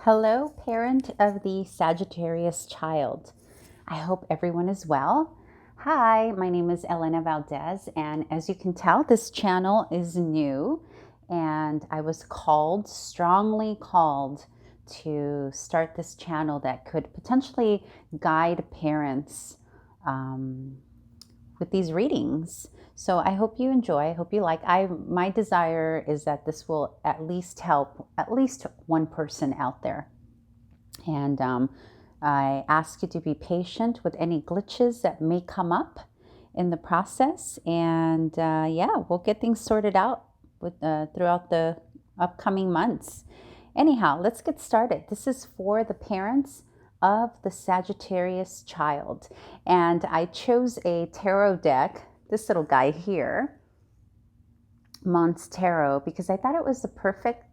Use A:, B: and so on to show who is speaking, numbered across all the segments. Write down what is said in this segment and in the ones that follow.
A: Hello, parent of the Sagittarius child. I hope everyone is well. Hi, my name is Elena Valdez, and as you can tell, this channel is new, and I was strongly called to start this channel that could potentially guide parents with these readings. So I hope you enjoy. I hope you like. My desire is that this will at least help at least one person out there. And I ask you to be patient with any glitches that may come up in the process. And yeah, we'll get things sorted out throughout the upcoming months. Anyhow, let's get started. This is for the parents of the Sagittarius child. And I chose a tarot deck, this little guy here, Mons Tarot, because I thought it was the perfect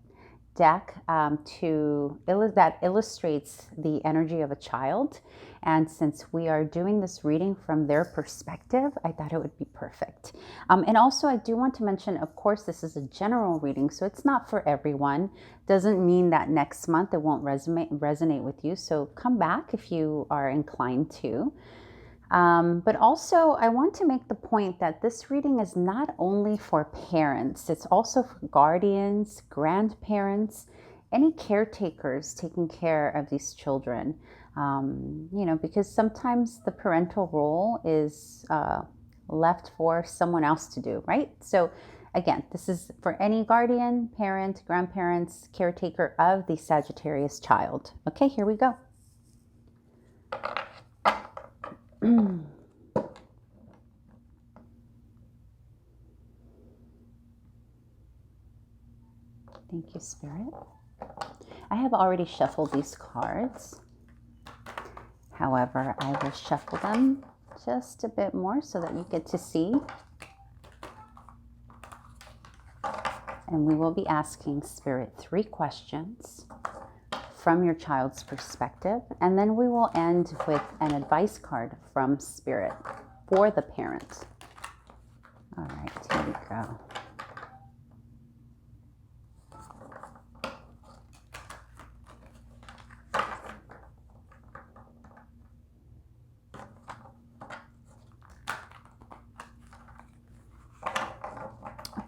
A: deck that illustrates the energy of a child. And since we are doing this reading from their perspective, I thought it would be perfect. And also, I do want to mention, of course, this is a general reading, so it's not for everyone. Doesn't mean that next month it won't resonate with you. So come back if you are inclined to. But also, I want to make the point that this reading is not only for parents, it's also for guardians, grandparents, any caretakers taking care of these children. Because sometimes the parental role is left for someone else to do, right? So again, this is for any guardian, parent, grandparents, caretaker of the Sagittarius child. Okay, here we go. Thank you, Spirit. I have already shuffled these cards. However, I will shuffle them just a bit more so that you get to see. And we will be asking Spirit 3 questions from your child's perspective. And then we will end with an advice card from Spirit for the parent. All right, here we go.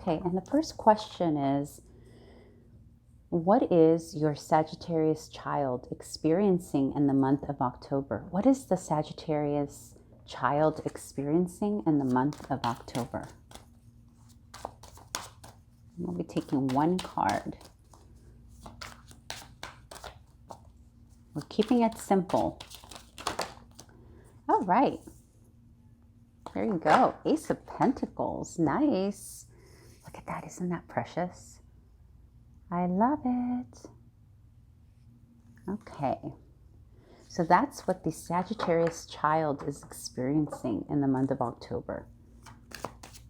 A: Okay, and the first question is, what is your Sagittarius child experiencing in the month of October? What is the Sagittarius child experiencing in the month of October? We'll be taking one card. We're keeping it simple. All right. There you go. Ace of Pentacles. Nice. Look at that. Isn't that precious? I love it. Okay. So that's what the Sagittarius child is experiencing in the month of October.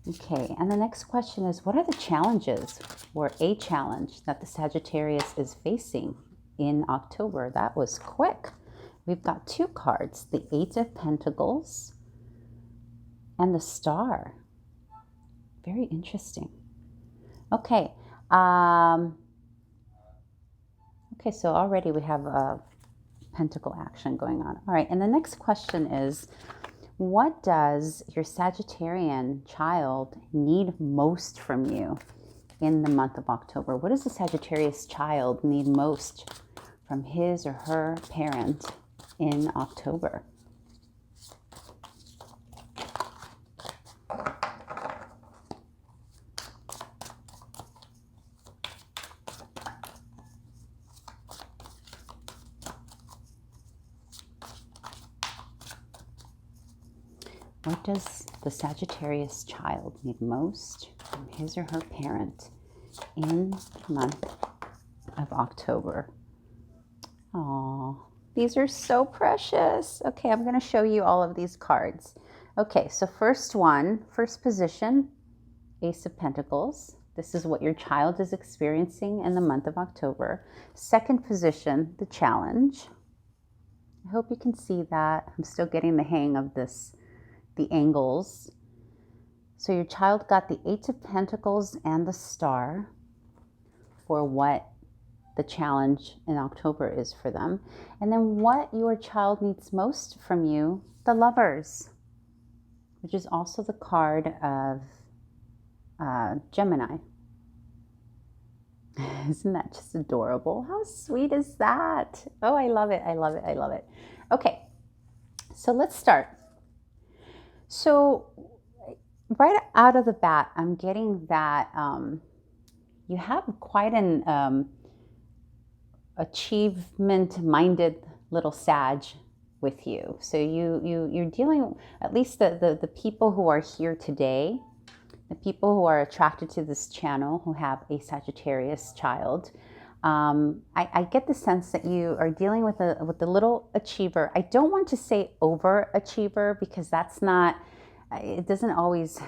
A: Okay, and the next question is, what are the challenges or a challenge that the Sagittarius is facing in October? That was quick. We've got 2 cards, the 8 of Pentacles and the Star. Very interesting. Okay. Okay, so already we have a pentacle action going on. All right, and the next question is, what does your Sagittarian child need most from you in the month of October? What does the Sagittarius child need most from his or her parent in October? What does the Sagittarius child need most from his or her parent in the month of October? Oh, these are so precious. Okay, I'm going to show you all of these cards. Okay, so first position, Ace of Pentacles. This is what your child is experiencing in the month of October. Second position, the challenge. I hope you can see that. I'm still getting the hang of this, the angles. So your child got the 8 of Pentacles and the Star for what the challenge in October is for them. And then what your child needs most from you, the Lovers, which is also the card of Gemini. Isn't that just adorable? How sweet is that? Oh, I love it. I love it. I love it. Okay, so let's start. So right out of the bat, I'm getting that you have quite an achievement-minded little Sag with you. So you're dealing, at least the people who are here today, the people who are attracted to this channel who have a Sagittarius child, I get the sense that you are dealing with the little achiever. I don't want to say overachiever because that's not, it doesn't always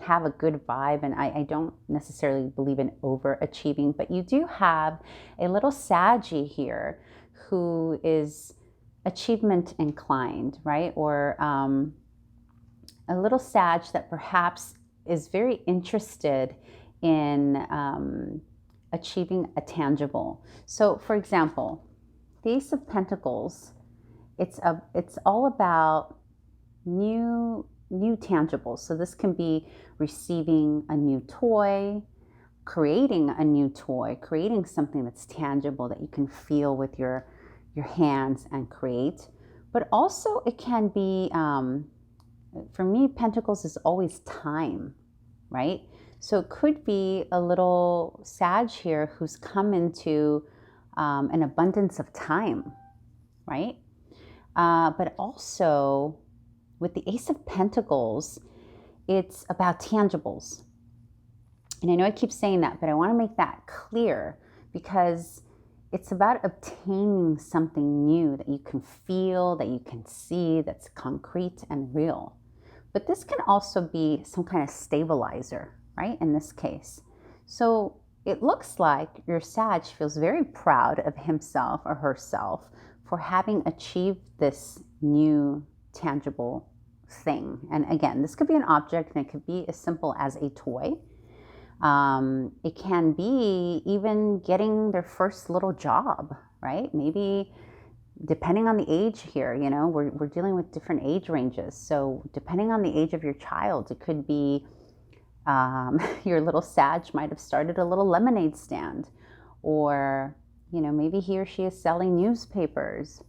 A: have a good vibe, and I don't necessarily believe in overachieving, but you do have a little Saggy here who is achievement inclined, right? Or a little Sag that perhaps is very interested in achieving a tangible. So for example, the Ace of Pentacles, it's all about new tangibles. So this can be receiving a new toy, creating a new toy, creating something that's tangible that you can feel with your hands and create. But also it can be, for me, Pentacles is always time, right? So it could be a little Sag here who's come into an abundance of time, right? But also with the Ace of Pentacles, it's about tangibles. And I know I keep saying that, but I want to make that clear because it's about obtaining something new that you can feel, that you can see, that's concrete and real. But this can also be some kind of stabilizer, right, in this case. So it looks like your Sag feels very proud of himself or herself for having achieved this new tangible thing. And again, this could be an object and it could be as simple as a toy. It can be even getting their first little job, right? Maybe depending on the age here, you know, we're dealing with different age ranges. So depending on the age of your child, it could be your little Sag might have started a little lemonade stand, or, you know, maybe he or she is selling newspapers,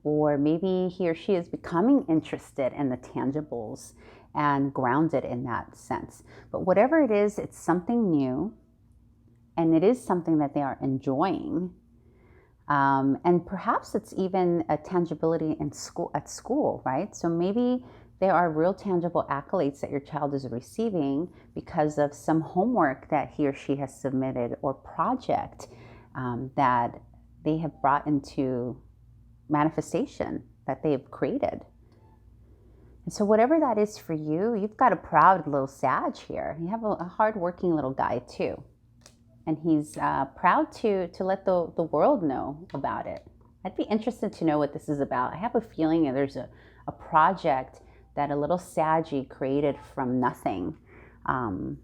A: or maybe he or she is becoming interested in the tangibles and grounded in that sense. But whatever it is, it's something new, and it is something that they are enjoying. And perhaps it's even a tangibility in school, at school, right? So maybe there are real tangible accolades that your child is receiving because of some homework that he or she has submitted, or project that they have brought into manifestation, that they have created. And so whatever that is for you, you've got a proud little Sag here. You have a hardworking little guy too. And he's proud to let the world know about it. I'd be interested to know what this is about. I have a feeling that there's a project that a little Saggy created from nothing, and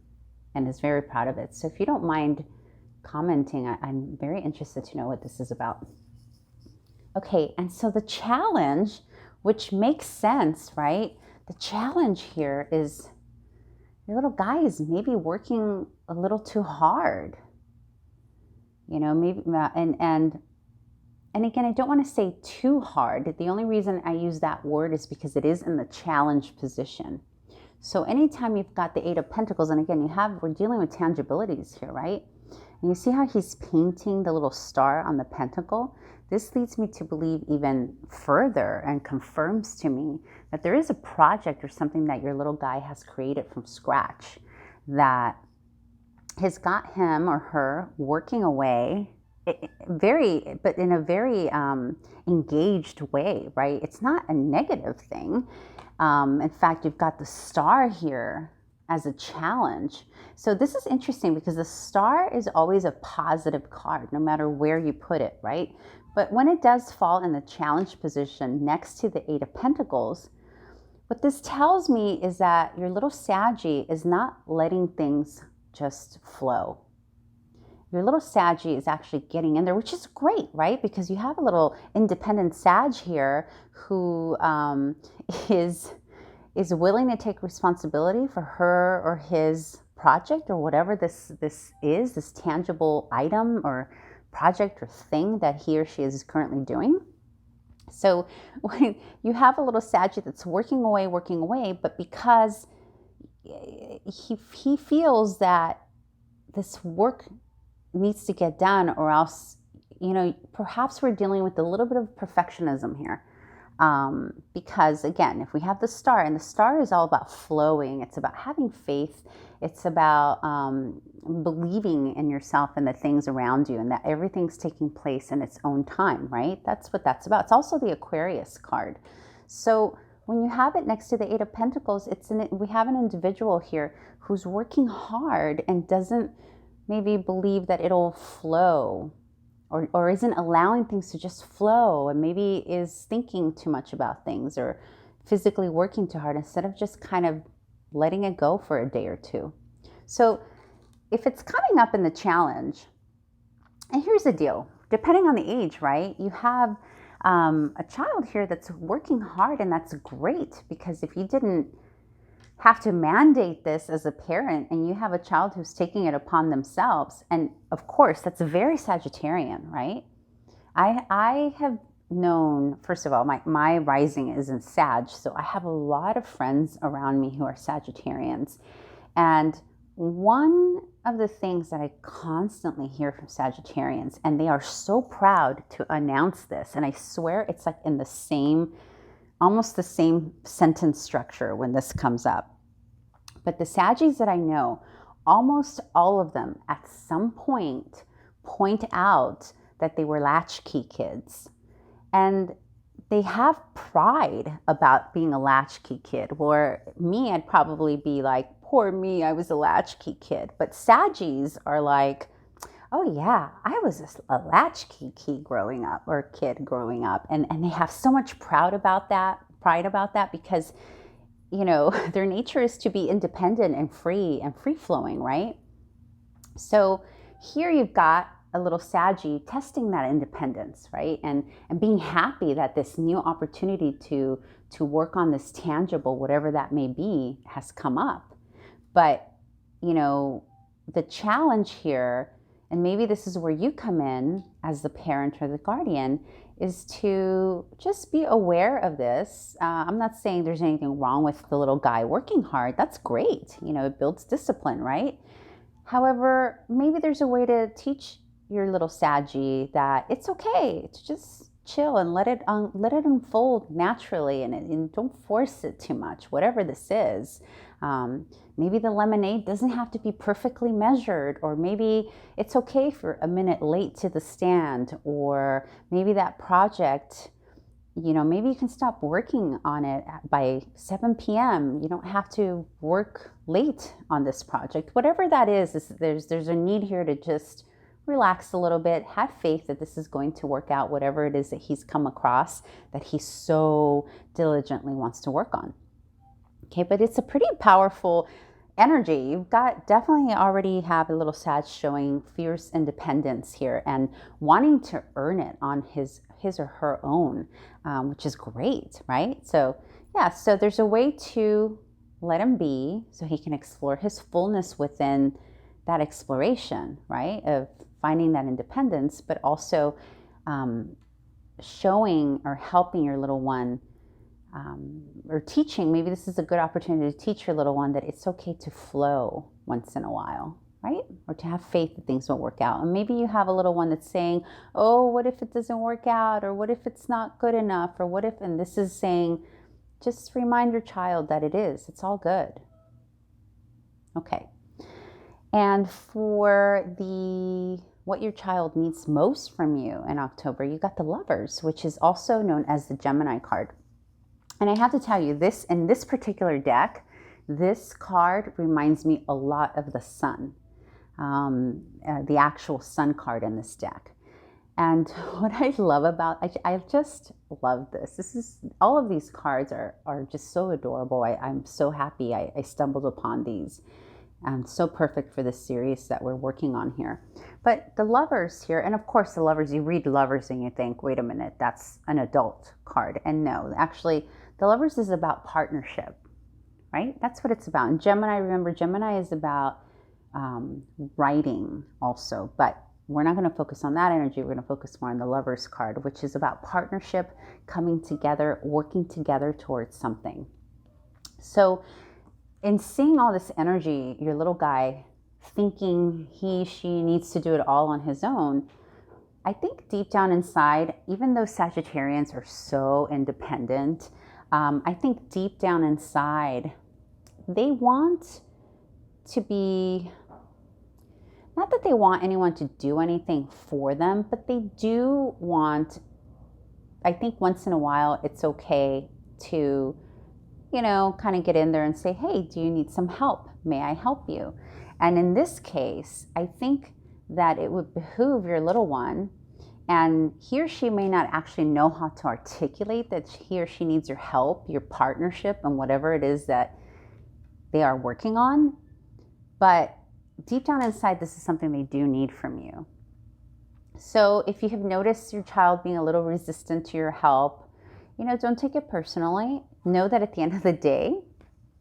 A: is very proud of it. So if you don't mind commenting, I'm very interested to know what this is about. Okay, and so the challenge, which makes sense, right? The challenge here is your little guy is maybe working a little too hard. You know, maybe, and again, I don't want to say too hard. The only reason I use that word is because it is in the challenge position. So anytime you've got the Eight of Pentacles, and again, we're dealing with tangibilities here, right? And you see how he's painting the little star on the pentacle? This leads me to believe even further and confirms to me that there is a project or something that your little guy has created from scratch that has got him or her working away but in a very engaged way, right? It's not a negative thing. In fact, you've got the star here as a challenge. So this is interesting because the star is always a positive card, no matter where you put it, right? But when it does fall in the challenge position next to the Eight of Pentacles, what this tells me is that your little Saggy is not letting things just flow. your little Saggy is actually getting in there, which is great, right? Because you have a little independent Sag here who is willing to take responsibility for her or his project or whatever this is, this tangible item or project or thing that he or she is currently doing. So when you have a little Saggy that's working away, but because he feels that this work needs to get done, or else, perhaps we're dealing with a little bit of perfectionism here. Because again, if we have the star, and the star is all about flowing, it's about having faith, it's about believing in yourself and the things around you, and that everything's taking place in its own time, right? That's what that's about. It's also the Aquarius card. So when you have it next to the Eight of Pentacles, we have an individual here who's working hard and doesn't maybe believe that it'll flow, or isn't allowing things to just flow, and maybe is thinking too much about things or physically working too hard instead of just kind of letting it go for a day or two. So if it's coming up in the challenge, and here's the deal, depending on the age, right? You have a child here that's working hard, and that's great, because if you didn't have to mandate this as a parent and you have a child who's taking it upon themselves, and of course that's very Sagittarian, right? I have known, first of all, my rising is in Sag, so I have a lot of friends around me who are Sagittarians, and one of the things that I constantly hear from Sagittarians, and they are so proud to announce this, and I swear it's like in the same, almost the same sentence structure when this comes up. But the Saggies that I know, almost all of them at some point out that they were latchkey kids. And they have pride about being a latchkey kid. Where me, I'd probably be like, poor me, I was a latchkey kid. But Saggies are like, oh yeah, I was a latchkey kid growing up, or kid growing up. And they have so much pride about that, because, their nature is to be independent and free-flowing, right? So here you've got a little Saggy testing that independence, right? And being happy that this new opportunity to work on this tangible, whatever that may be, has come up. But, the challenge here, and maybe this is where you come in as the parent or the guardian, is to just be aware of this. I'm not saying there's anything wrong with the little guy working hard. That's great. It builds discipline, right? However, maybe there's a way to teach your little Saggy that it's okay to just chill and let it unfold naturally, and don't force it too much, whatever this is. Maybe the lemonade doesn't have to be perfectly measured, or maybe it's okay if you're a minute late to the stand, or maybe that project, maybe you can stop working on it by 7 p.m. You don't have to work late on this project. Whatever that is, there's a need here to just relax a little bit, have faith that this is going to work out, whatever it is that he's come across that he so diligently wants to work on. Okay, but it's a pretty powerful energy. You've got definitely already have a little Sag showing fierce independence here and wanting to earn it on his or her own, which is great, right? So yeah, so there's a way to let him be so he can explore his fullness within that exploration, right? Of finding that independence, but also showing or helping your little one, or teaching, maybe this is a good opportunity to teach your little one that it's okay to flow once in a while, right? Or to have faith that things will work out. And maybe you have a little one that's saying, oh, what if it doesn't work out? Or what if it's not good enough? Or what if, and this is saying, just remind your child that it is. It's all good. Okay. And for what your child needs most from you in October, you got the Lovers, which is also known as the Gemini card. And I have to tell you, in this particular deck, this card reminds me a lot of the Sun, the actual Sun card in this deck. And what I love about, I just love this. All of these cards are just so adorable. I'm so happy I stumbled upon these. So perfect for this series that we're working on here. But the Lovers here, and of course the Lovers, you read Lovers and you think, wait a minute, that's an adult card. And no, actually, the Lovers is about partnership, right? That's what it's about. And Gemini, remember, Gemini is about writing also, but we're not going to focus on that energy. We're going to focus more on the Lovers card, which is about partnership, coming together, working together towards something. So in seeing all this energy, your little guy thinking she needs to do it all on his own, I think deep down inside, even though Sagittarians are so independent, I think deep down inside, they want to be, not that they want anyone to do anything for them, but they do want, I think once in a while, it's okay to, kind of get in there and say, hey, do you need some help? May I help you? And in this case, I think that it would behoove your little one, and he or she may not actually know how to articulate that he or she needs your help, your partnership, and whatever it is that they are working on. But deep down inside, this is something they do need from you. So if you have noticed your child being a little resistant to your help, don't take it personally. Know that at the end of the day,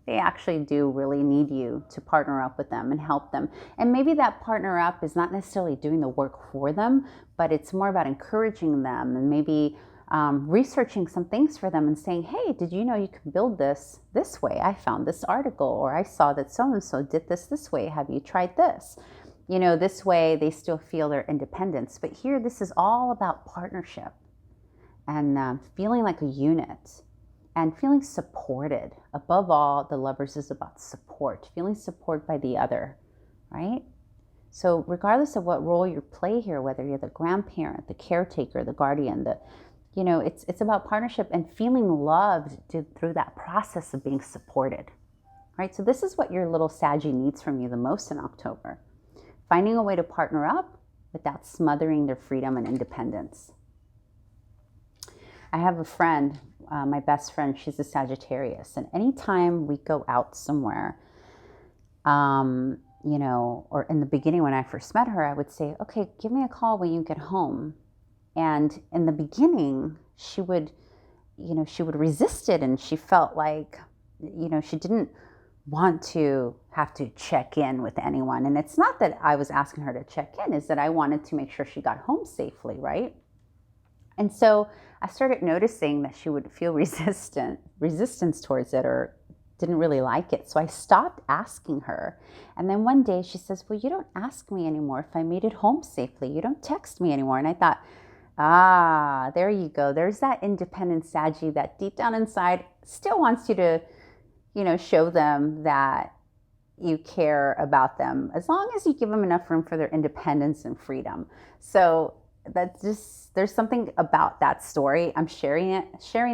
A: they actually do really need you to partner up with them and help them. And maybe that partner up is not necessarily doing the work for them, but it's more about encouraging them and maybe researching some things for them and saying, hey, did you know you can build this way? I found this article, or I saw that so-and-so did this way. Have you tried this? This way they still feel their independence. But here, this is all about partnership and feeling like a unit and feeling supported. Above all, the Lovers is about support, feeling support by the other, right? So regardless of what role you play here, whether you're the grandparent, the caretaker, the guardian, it's about partnership and feeling loved through that process of being supported, right? So this is what your little Saggy needs from you the most in October. Finding a way to partner up without smothering their freedom and independence. I have a friend, my best friend, she's a Sagittarius. And anytime we go out somewhere, or in the beginning when I first met her, I would say, okay, give me a call when you get home. And in the beginning, she would resist it, and she felt like, she didn't want to have to check in with anyone. And it's not that I was asking her to check in, it's that I wanted to make sure she got home safely, right? And so I started noticing that she would feel resistance towards it, or didn't really like it. So I stopped asking her. And then one day she says, well, you don't ask me anymore if I made it home safely. You don't text me anymore. And I thought, there you go. There's that independent Saggy that deep down inside still wants you to, show them that you care about them, as long as you give them enough room for their independence and freedom. So there's something about that story. I'm sharing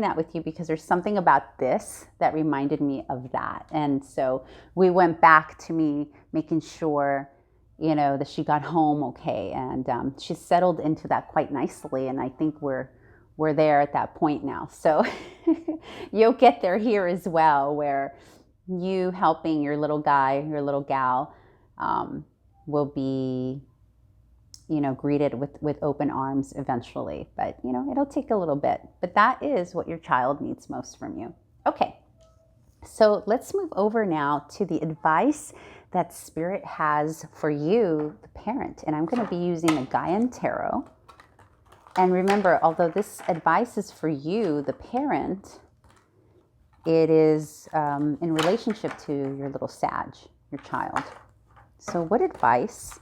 A: that with you because there's something about this that reminded me of that. And so we went back to me making sure, that she got home okay. And she settled into that quite nicely. And I think we're there at that point now. So you'll get there here as well, where you helping your little guy, your little gal, will be, greeted with open arms eventually. But, it'll take a little bit. But that is what your child needs most from you. Okay, so let's move over now to the advice that Spirit has for you, the parent. And I'm going to be using the Gaian Tarot. And remember, although this advice is for you, the parent, it is in relationship to your little Sag, your child. So what advice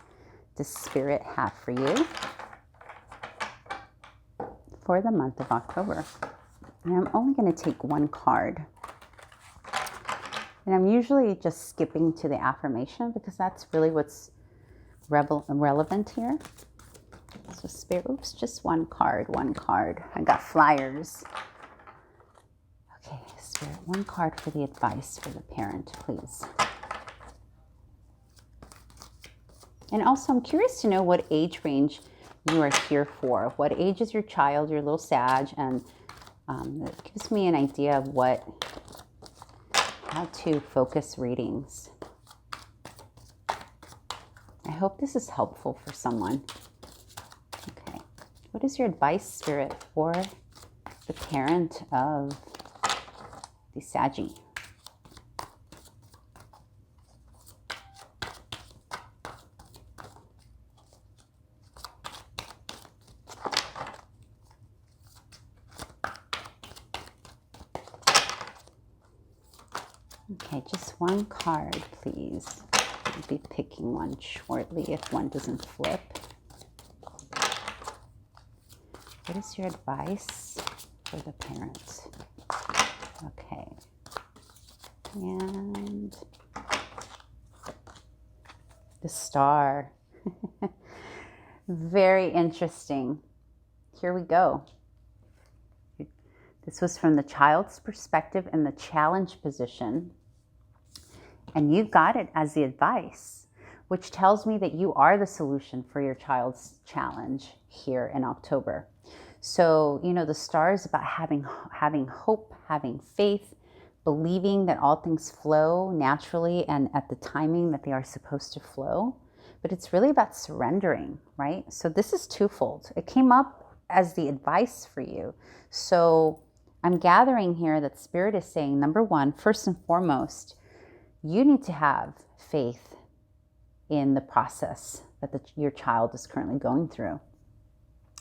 A: does Spirit have for you for the month of October? And I'm only going to take one card. And I'm usually just skipping to the affirmation because that's really what's relevant here. So Spirit, just one card. I got flyers. Okay, Spirit, one card for the advice for the parent, please. And also, I'm curious to know what age range you are here for. What age is your child, your little Sag? And it gives me an idea of how to focus readings. I hope this is helpful for someone. Okay. What is your advice, Spirit, for the parent of the Saggy? Okay, just one card, please. I'll be picking one shortly if one doesn't flip. What is your advice for the parent? Okay. And the Star. Very interesting. Here we go. This was from the child's perspective in the challenge position. And you got it as the advice, which tells me that you are the solution for your child's challenge here in October. So, you know, the Star is about having hope, having faith, believing that all things flow naturally and at the timing that they are supposed to flow. But it's really about surrendering, right? So this is twofold. It came up as the advice for you. So I'm gathering here that Spirit is saying, number one, first and foremost, you need to have faith in the process that your child is currently going through.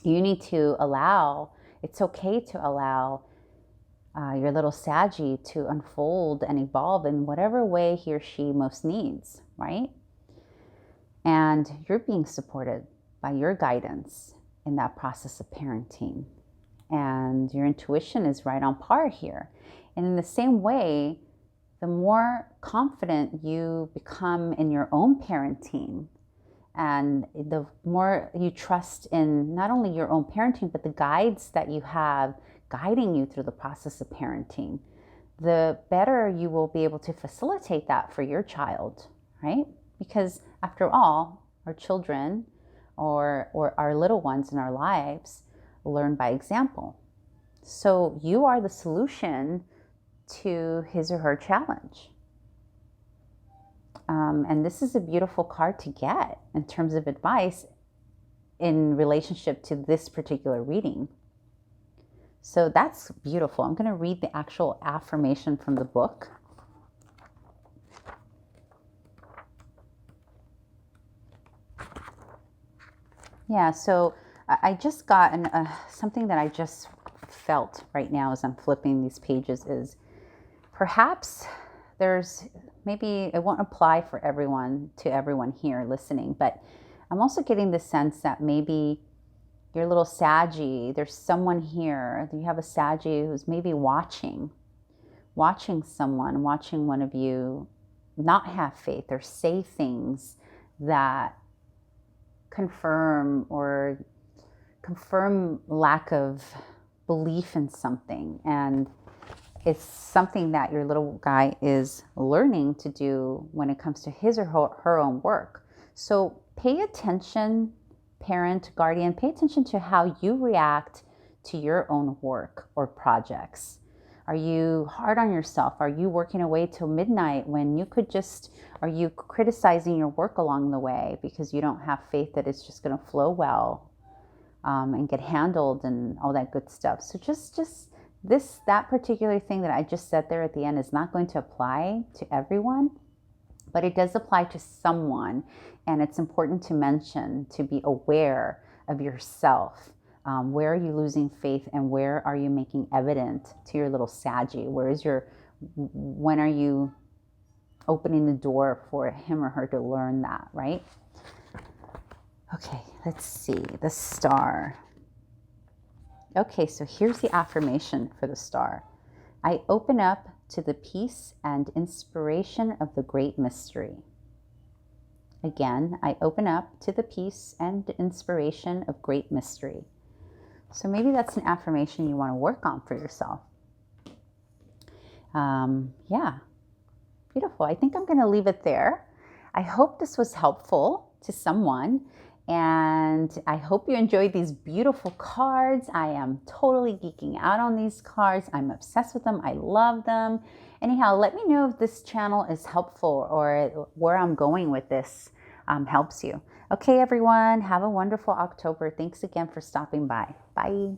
A: You need to allow, it's okay to allow your little Saggy to unfold and evolve in whatever way he or she most needs, right? And you're being supported by your guidance in that process of parenting. And your intuition is right on par here. And in the same way, the more confident you become in your own parenting, and the more you trust in not only your own parenting, but the guides that you have guiding you through the process of parenting, the better you will be able to facilitate that for your child, right? Because after all, our children or our little ones in our lives learn by example. So you are the solution to his or her challenge. And this is a beautiful card to get in terms of advice in relationship to this particular reading. So that's beautiful. I'm going to read the actual affirmation from the book. Yeah, so I just got something that I just felt right now as I'm flipping these pages is perhaps there's, maybe it won't apply for everyone, to everyone here listening, but I'm also getting the sense that maybe your little Saggy, there's someone here, you have a Saggy who's maybe watching someone, watching one of you not have faith or say things that confirm lack of belief in something. And it's something that your little guy is learning to do when it comes to his or her own work. So pay attention, parent, guardian, pay attention to how you react to your own work or projects. Are you hard on yourself? Are you working away till midnight when you could just, are you criticizing your work along the way because you don't have faith that it's just going to flow well and get handled and all that good stuff? So just that particular thing that I just said there at the end is not going to apply to everyone, but it does apply to someone. And it's important to mention, to be aware of yourself. Where are you losing faith and where are you making evident to your little Saggy? When are you opening the door for him or her to learn that, right? Okay, let's see, the Star. Okay, so here's the affirmation for the Star. I open up to the peace and inspiration of the great mystery. Again, I open up to the peace and inspiration of great mystery. So maybe that's an affirmation you want to work on for yourself. Yeah, beautiful. I think I'm going to leave it there. I hope this was helpful to someone. And I hope you enjoyed these beautiful cards. I am totally geeking out on these cards. I'm obsessed with them. I love them. Anyhow, let me know if this channel is helpful or where I'm going with this. helps you. Okay, everyone, have a wonderful October. Thanks again for stopping by. Bye.